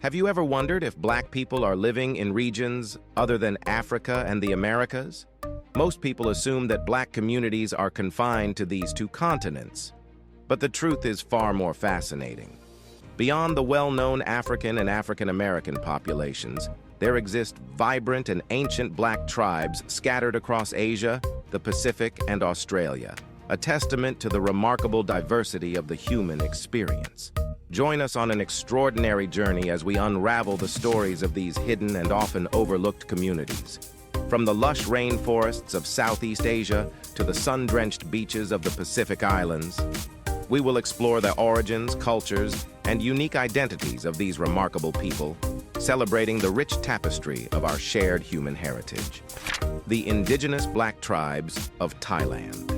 Have you ever wondered if black people are living in regions other than Africa and the Americas? Most people assume that black communities are confined to these two continents. But the truth is far more fascinating. Beyond the well-known African and African American populations, there exist vibrant and ancient black tribes scattered across Asia, the Pacific, and Australia, a testament to the remarkable diversity of the human experience. Join us on an extraordinary journey as we unravel the stories of these hidden and often overlooked communities. From the lush rainforests of Southeast Asia to the sun-drenched beaches of the Pacific Islands, we will explore the origins, cultures, and unique identities of these remarkable people, celebrating the rich tapestry of our shared human heritage. The indigenous black tribes of Thailand.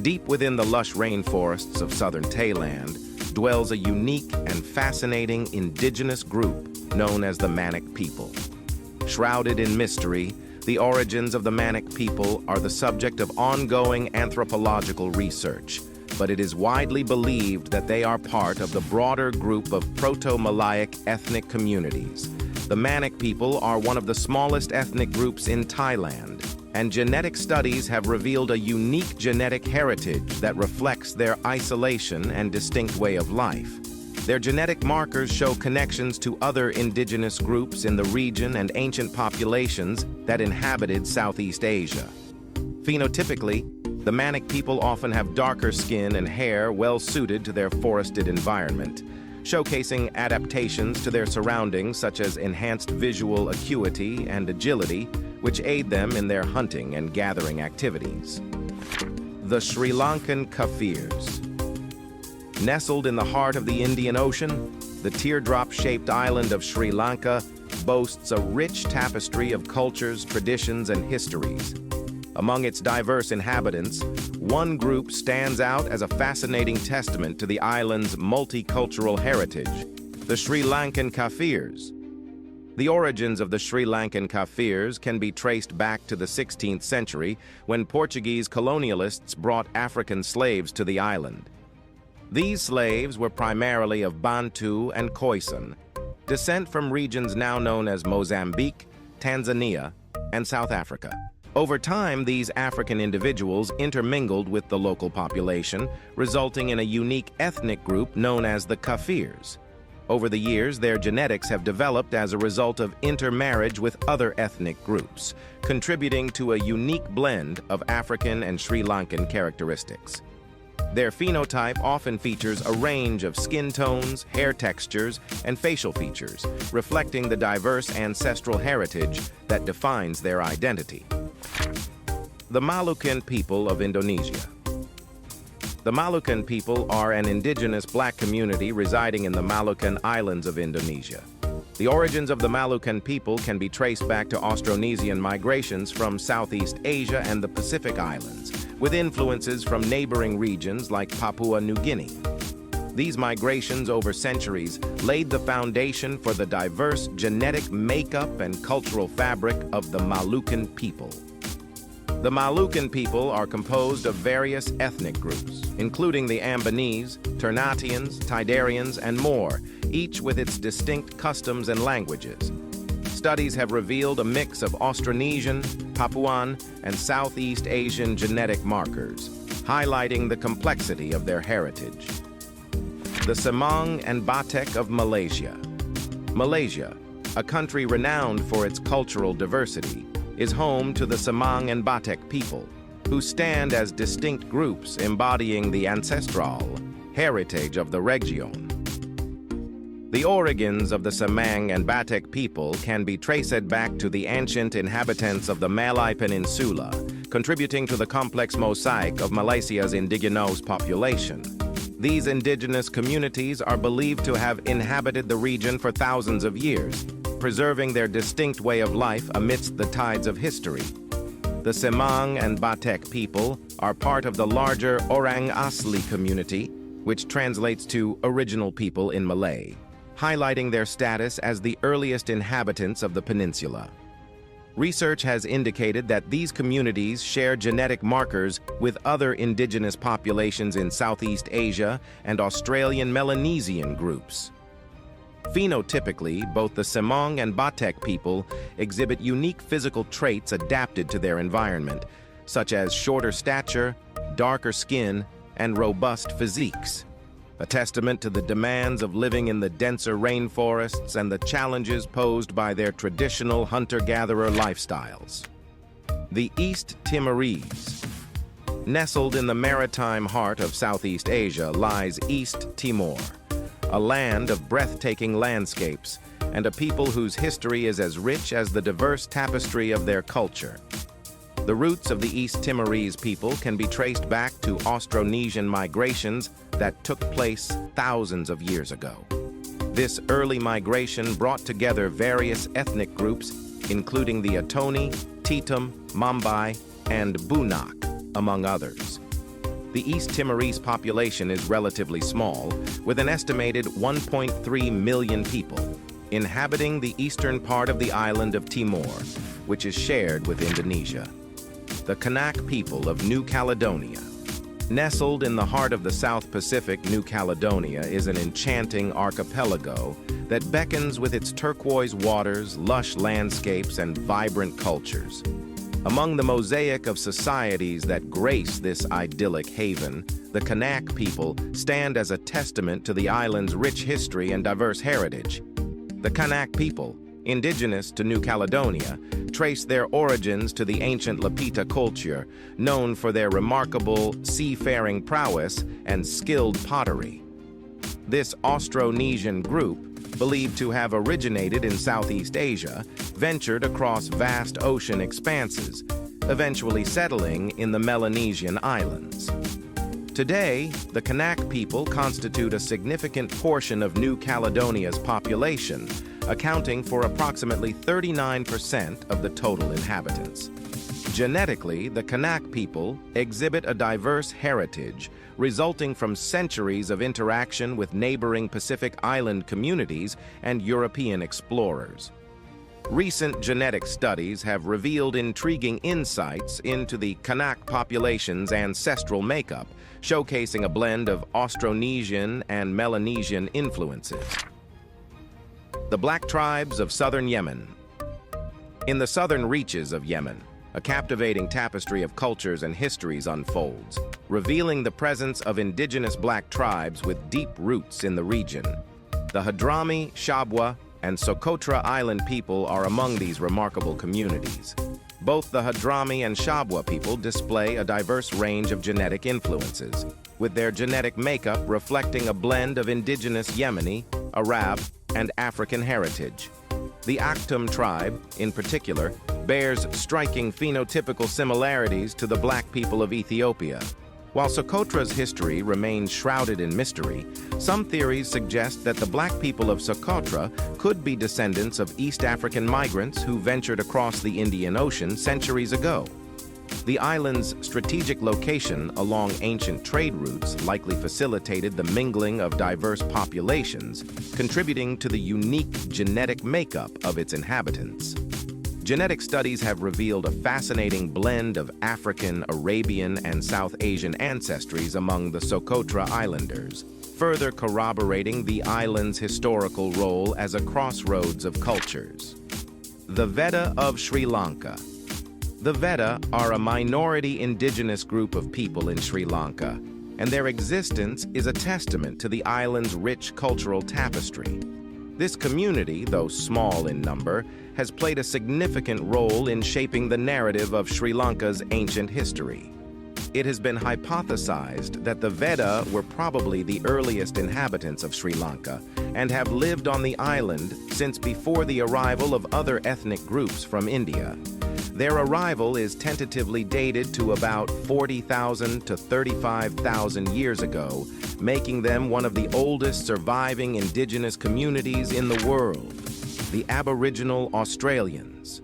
Deep within the lush rainforests of southern Thailand dwells a unique and fascinating indigenous group known as the Manic people. Shrouded in mystery, the origins of the Manic people are the subject of ongoing anthropological research, but it is widely believed that they are part of the broader group of Proto-Malaic ethnic communities. The Manic people are one of the smallest ethnic groups in Thailand, and genetic studies have revealed a unique genetic heritage that reflects their isolation and distinct way of life. Their genetic markers show connections to other indigenous groups in the region and ancient populations that inhabited Southeast Asia. Phenotypically, the Manic people often have darker skin and hair well suited to their forested environment, showcasing adaptations to their surroundings such as enhanced visual acuity and agility, which aid them in their hunting and gathering activities. The Sri Lankan Kafirs. Nestled in the heart of the Indian Ocean, the teardrop-shaped island of Sri Lanka boasts a rich tapestry of cultures, traditions, and histories. Among its diverse inhabitants, one group stands out as a fascinating testament to the island's multicultural heritage, the Sri Lankan Kafirs. The origins of the Sri Lankan Kafirs can be traced back to the 16th century when Portuguese colonialists brought African slaves to the island. These slaves were primarily of Bantu and Khoisan, descent from regions now known as Mozambique, Tanzania, and South Africa. Over time, these African individuals intermingled with the local population, resulting in a unique ethnic group known as the Kafirs. Over the years, their genetics have developed as a result of intermarriage with other ethnic groups, contributing to a unique blend of African and Sri Lankan characteristics. Their phenotype often features a range of skin tones, hair textures, and facial features, reflecting the diverse ancestral heritage that defines their identity. The Malukan people of Indonesia. The Malukan people are an indigenous black community residing in the Malukan Islands of Indonesia. The origins of the Malukan people can be traced back to Austronesian migrations from Southeast Asia and the Pacific Islands, with influences from neighboring regions like Papua New Guinea. These migrations over centuries laid the foundation for the diverse genetic makeup and cultural fabric of the Malukan people. The Malukan people are composed of various ethnic groups, including the Ambonese, Ternatians, Tidarians, and more, each with its distinct customs and languages. Studies have revealed a mix of Austronesian, Papuan, and Southeast Asian genetic markers, highlighting the complexity of their heritage. The Semang and Batek of Malaysia. Malaysia, a country renowned for its cultural diversity, is home to the Semang and Batek people, who stand as distinct groups embodying the ancestral heritage of the region. The origins of the Semang and Batek people can be traced back to the ancient inhabitants of the Malay Peninsula, contributing to the complex mosaic of Malaysia's indigenous population. These indigenous communities are believed to have inhabited the region for thousands of years, preserving their distinct way of life amidst the tides of history. The Semang and Batek people are part of the larger Orang Asli community, which translates to original people in Malay, highlighting their status as the earliest inhabitants of the peninsula. Research has indicated that these communities share genetic markers with other indigenous populations in Southeast Asia and Australian Melanesian groups. Phenotypically, both the Semong and Batek people exhibit unique physical traits adapted to their environment, such as shorter stature, darker skin, and robust physiques, a testament to the demands of living in the denser rainforests and the challenges posed by their traditional hunter-gatherer lifestyles. The East Timorese. Nestled in the maritime heart of Southeast Asia lies East Timor, a land of breathtaking landscapes and a people whose history is as rich as the diverse tapestry of their culture. The roots of the East Timorese people can be traced back to Austronesian migrations that took place thousands of years ago. This early migration brought together various ethnic groups, including the Atoni, Tetum, Mambai, and Bunak, among others. The East Timorese population is relatively small, with an estimated 1.3 million people, inhabiting the eastern part of the island of Timor, which is shared with Indonesia. The Kanak people of New Caledonia. Nestled in the heart of the South Pacific, New Caledonia is an enchanting archipelago that beckons with its turquoise waters, lush landscapes, and vibrant cultures. Among the mosaic of societies that grace this idyllic haven, the Kanak people stand as a testament to the island's rich history and diverse heritage. The Kanak people, indigenous to New Caledonia, trace their origins to the ancient Lapita culture, known for their remarkable seafaring prowess and skilled pottery. This Austronesian group, believed to have originated in Southeast Asia, ventured across vast ocean expanses, eventually settling in the Melanesian islands. Today, the Kanak people constitute a significant portion of New Caledonia's population, accounting for approximately 39% of the total inhabitants. Genetically, the Kanak people exhibit a diverse heritage resulting from centuries of interaction with neighboring Pacific Island communities and European explorers. Recent genetic studies have revealed intriguing insights into the Kanak population's ancestral makeup, showcasing a blend of Austronesian and Melanesian influences. The Black Tribes of Southern Yemen. In the southern reaches of Yemen, a captivating tapestry of cultures and histories unfolds, revealing the presence of indigenous black tribes with deep roots in the region. The Hadrami, Shabwa, and Socotra Island people are among these remarkable communities. Both the Hadrami and Shabwa people display a diverse range of genetic influences, with their genetic makeup reflecting a blend of indigenous Yemeni, Arab, and African heritage. The Akhtum tribe, in particular, bears striking phenotypical similarities to the black people of Ethiopia. While Socotra's history remains shrouded in mystery, some theories suggest that the black people of Socotra could be descendants of East African migrants who ventured across the Indian Ocean centuries ago. The island's strategic location along ancient trade routes likely facilitated the mingling of diverse populations, contributing to the unique genetic makeup of its inhabitants. Genetic studies have revealed a fascinating blend of African, Arabian, and South Asian ancestries among the Socotra Islanders, further corroborating the island's historical role as a crossroads of cultures. The Veda of Sri Lanka. The Veda are a minority indigenous group of people in Sri Lanka, and their existence is a testament to the island's rich cultural tapestry. This community, though small in number, has played a significant role in shaping the narrative of Sri Lanka's ancient history. It has been hypothesized that the Veda were probably the earliest inhabitants of Sri Lanka and have lived on the island since before the arrival of other ethnic groups from India. Their arrival is tentatively dated to about 40,000 to 35,000 years ago, making them one of the oldest surviving indigenous communities in the world, the Aboriginal Australians.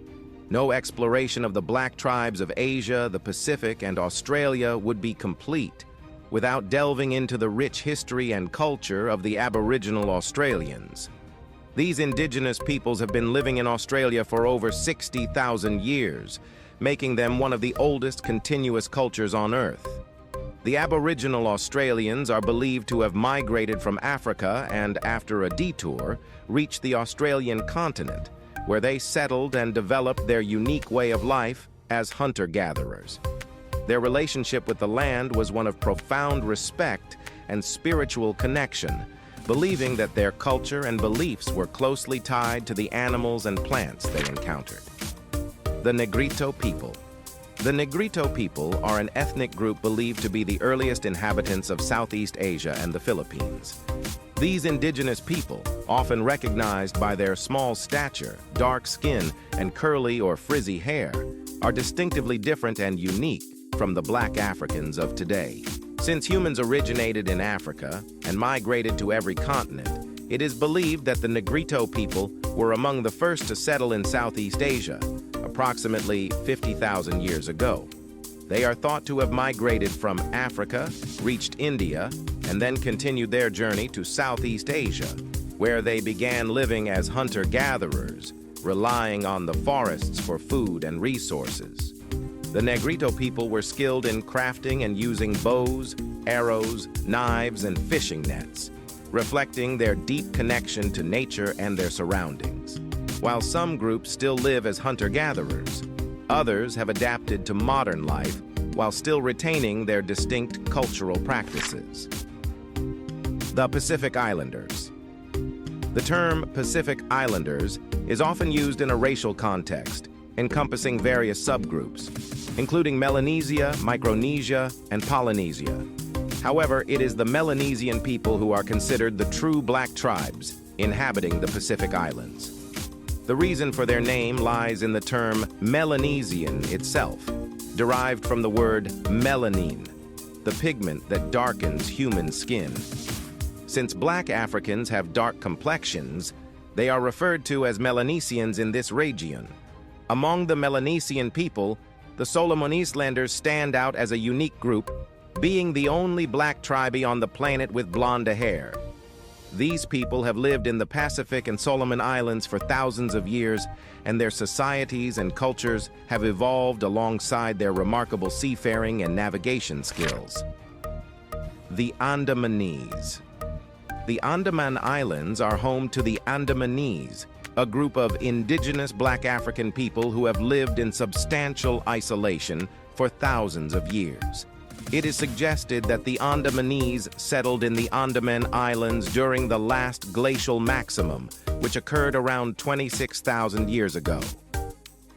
No exploration of the black tribes of Asia, the Pacific, and Australia would be complete without delving into the rich history and culture of the Aboriginal Australians. These indigenous peoples have been living in Australia for over 60,000 years, making them one of the oldest continuous cultures on Earth. The Aboriginal Australians are believed to have migrated from Africa and, after a detour, reached the Australian continent, where they settled and developed their unique way of life as hunter-gatherers. Their relationship with the land was one of profound respect and spiritual connection, believing that their culture and beliefs were closely tied to the animals and plants they encountered. The Negrito people. The Negrito people are an ethnic group believed to be the earliest inhabitants of Southeast Asia and the Philippines. These indigenous people, often recognized by their small stature, dark skin, and curly or frizzy hair, are distinctively different and unique from the black Africans of today. Since humans originated in Africa and migrated to every continent, it is believed that the Negrito people were among the first to settle in Southeast Asia, approximately 50,000 years ago. They are thought to have migrated from Africa, reached India, and then continued their journey to Southeast Asia, where they began living as hunter-gatherers, relying on the forests for food and resources. The Negrito people were skilled in crafting and using bows, arrows, knives, and fishing nets, reflecting their deep connection to nature and their surroundings. While some groups still live as hunter-gatherers, others have adapted to modern life while still retaining their distinct cultural practices. The Pacific Islanders. The term Pacific Islanders is often used in a racial context, encompassing various subgroups, including Melanesia, Micronesia, and Polynesia. However, it is the Melanesian people who are considered the true black tribes inhabiting the Pacific Islands. The reason for their name lies in the term Melanesian itself, derived from the word melanin, the pigment that darkens human skin. Since black Africans have dark complexions, they are referred to as Melanesians in this region. Among the Melanesian people, the Solomon Islanders stand out as a unique group, being the only black tribe on the planet with blonde hair. These people have lived in the Pacific and Solomon Islands for thousands of years, and their societies and cultures have evolved alongside their remarkable seafaring and navigation skills. The Andamanese. The Andaman Islands are home to the Andamanese, a group of indigenous black African people who have lived in substantial isolation for thousands of years. It is suggested that the Andamanese settled in the Andaman Islands during the last glacial maximum, which occurred around 26,000 years ago.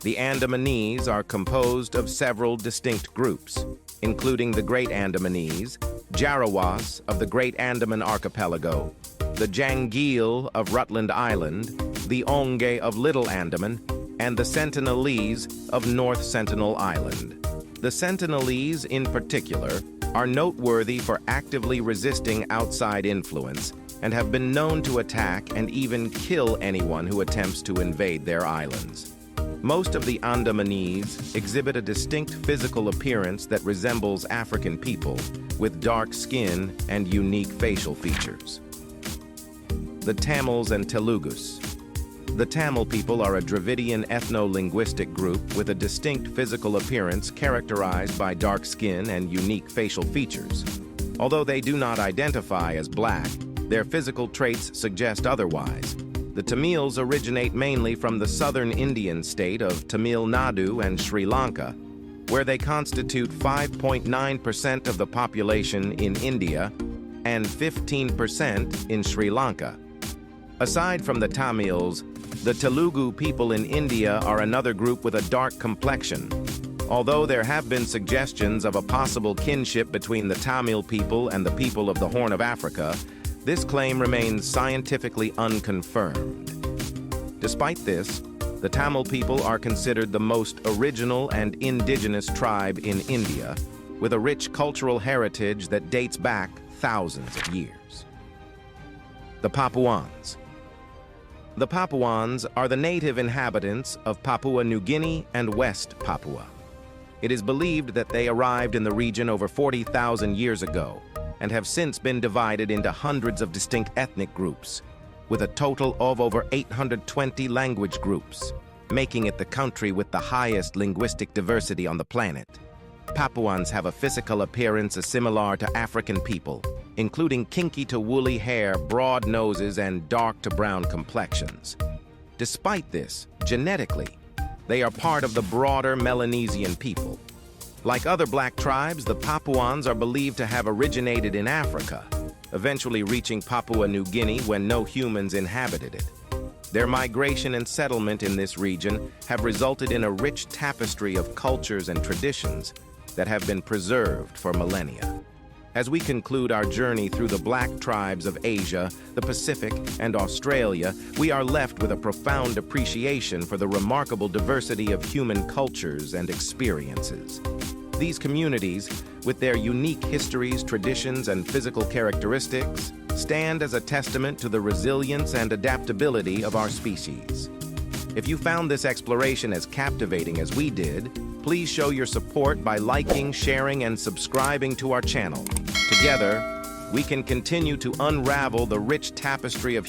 The Andamanese are composed of several distinct groups, including the Great Andamanese, Jarawas of the Great Andaman Archipelago, the Jangil of Rutland Island, the Onge of Little Andaman, and the Sentinelese of North Sentinel Island. The Sentinelese, in particular, are noteworthy for actively resisting outside influence and have been known to attack and even kill anyone who attempts to invade their islands. Most of the Andamanese exhibit a distinct physical appearance that resembles African people, with dark skin and unique facial features. The Tamils and Telugus. The Tamil people are a Dravidian ethno-linguistic group with a distinct physical appearance characterized by dark skin and unique facial features. Although they do not identify as black, their physical traits suggest otherwise. The Tamils originate mainly from the southern Indian state of Tamil Nadu and Sri Lanka, where they constitute 5.9% of the population in India and 15% in Sri Lanka. Aside from the Tamils, the Telugu people in India are another group with a dark complexion. Although there have been suggestions of a possible kinship between the Tamil people and the people of the Horn of Africa, this claim remains scientifically unconfirmed. Despite this, the Tamil people are considered the most original and indigenous tribe in India, with a rich cultural heritage that dates back thousands of years. The Papuans. The Papuans are the native inhabitants of Papua New Guinea and West Papua. It is believed that they arrived in the region over 40,000 years ago and have since been divided into hundreds of distinct ethnic groups, with a total of over 820 language groups, making it the country with the highest linguistic diversity on the planet. Papuans have a physical appearance similar to African people, including kinky to woolly hair, broad noses, and dark to brown complexions. Despite this, genetically, they are part of the broader Melanesian people. Like other black tribes, the Papuans are believed to have originated in Africa, eventually reaching Papua New Guinea when no humans inhabited it. Their migration and settlement in this region have resulted in a rich tapestry of cultures and traditions that have been preserved for millennia. As we conclude our journey through the black tribes of Asia, the Pacific, and Australia, we are left with a profound appreciation for the remarkable diversity of human cultures and experiences. These communities, with their unique histories, traditions, and physical characteristics, stand as a testament to the resilience and adaptability of our species. If you found this exploration as captivating as we did, please show your support by liking, sharing, and subscribing to our channel. Together, we can continue to unravel the rich tapestry of